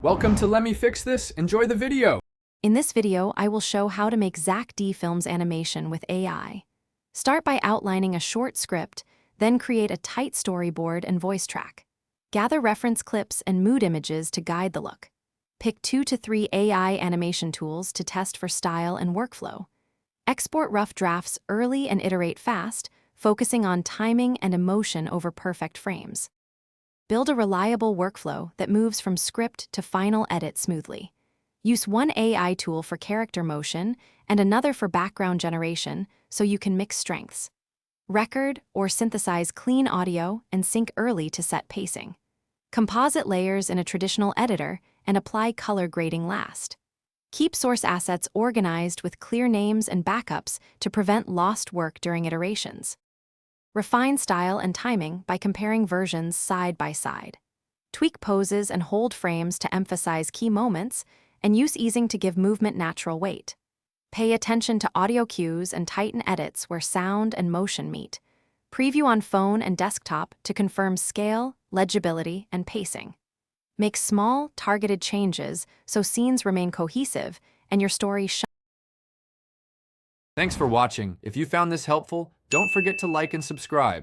Welcome to Let Me Fix This. Enjoy the video. In this video, I will show how to make Zack D Films animation with AI. Start by outlining a short script, then create a tight storyboard and voice track. Gather reference clips and mood images to guide the look. Pick 2 to 3 AI animation tools to test for style and workflow. Export rough drafts early and iterate fast, focusing on timing and emotion over perfect frames. Build a reliable workflow that moves from script to final edit smoothly. Use one AI tool for character motion and another for background generation so you can mix strengths. Record or synthesize clean audio and sync early to set pacing. Composite layers in a traditional editor and apply color grading last. Keep source assets organized with clear names and backups to prevent lost work during iterations. Refine style and timing by comparing versions side by side. Tweak poses and hold frames to emphasize key moments, and use easing to give movement natural weight. Pay attention to audio cues and tighten edits where sound and motion meet. Preview on phone and desktop to confirm scale, legibility, and pacing. Make small, targeted changes so scenes remain cohesive and your story shines. Thanks for watching. If you found this helpful, don't forget to like and subscribe.